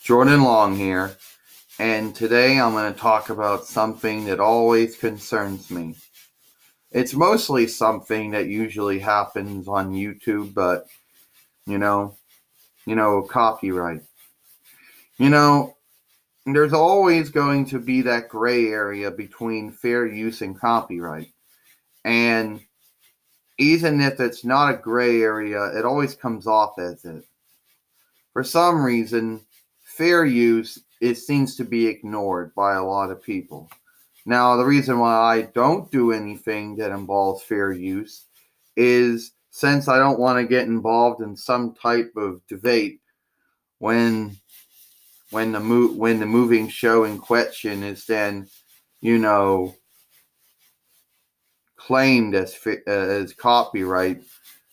Jordan Long here, and today I'm going to talk about something that always concerns me. It's mostly something that usually happens on YouTube, but you know, copyright. You know, there's always going to be that gray area between fair use and copyright. And even if it's not a gray area, it always comes off as it. For some reason, fair use seems to be ignored by a lot of people. Now, the reason why I don't do anything that involves fair use is since I don't want to get involved in some type of debate when the moving show in question is then, claimed as copyright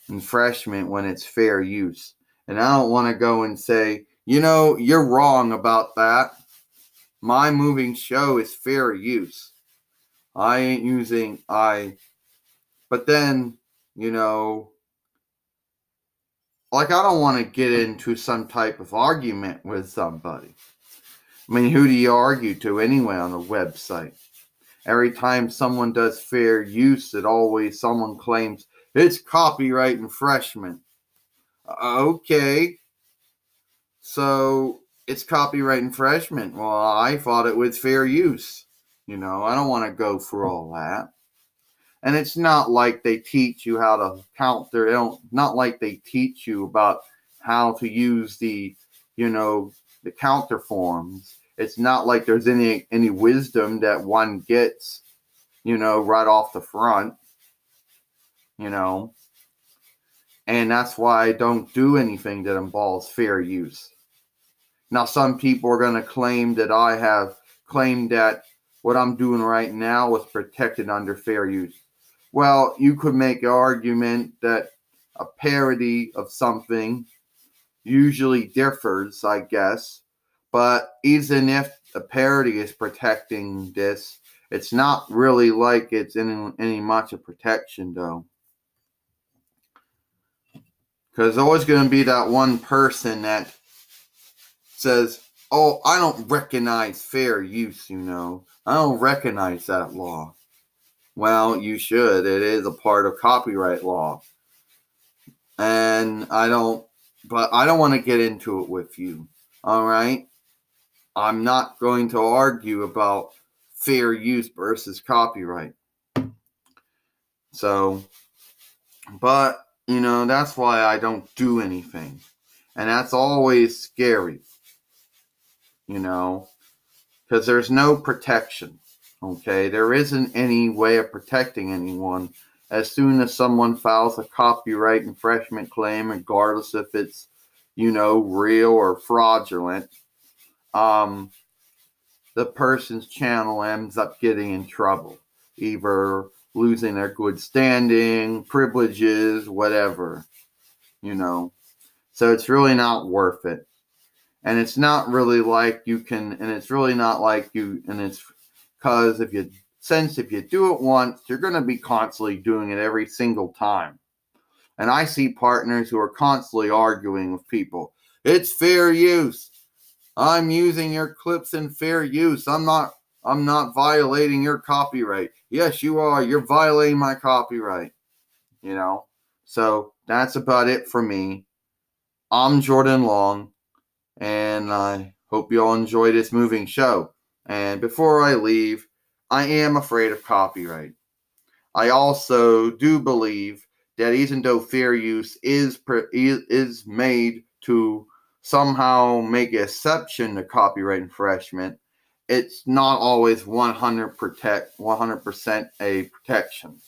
infringement when it's fair use. And I don't want to go and say, you're wrong about that. My moving show is fair use. I ain't using but then, I don't want to get into some type of argument with somebody. I mean, who do you argue to anyway on a website? Every time someone does fair use, someone claims it's copyright infringement. Okay. So it's copyright infringement. Well, I thought it was fair use. I don't want to go through all that. And it's not like they teach you how to count not like they teach you about how to use the counter forms. It's not like there's any wisdom that one gets, right off the front, and that's why I don't do anything that involves fair use. Now, some people are going to claim that I have claimed that what I'm doing right now was protected under fair use. Well, you could make an argument that a parody of something usually differs, I guess. But even if a parody is protecting this, it's not really like it's any much of protection, though. Because there's always going to be that one person that says, oh, I don't recognize fair use, I don't recognize that law. Well, you should. It is a part of copyright law. And I don't want to get into it with you. All right? I'm not going to argue about fair use versus copyright. So, but, that's why I don't do anything. And that's always scary, because there's no protection. Okay, there isn't any way of protecting anyone. As soon as someone files a copyright infringement claim, regardless if it's, real or fraudulent, the person's channel ends up getting in trouble, either losing their good standing, privileges, whatever, So it's really not worth it. And it's not really like because if you do it once, you're going to be constantly doing it every single time. And I see partners who are constantly arguing with people. It's fair use. I'm using your clips in fair use. I'm not violating your copyright. Yes, you are. You're violating my copyright. So that's about it for me. I'm Jordan Long, and I hope you all enjoy this moving show. And before I leave, I am afraid of copyright. I also do believe that even though fair use is made to somehow make an exception to copyright infringement, it's not always 100% a protection.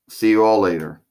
See you all later.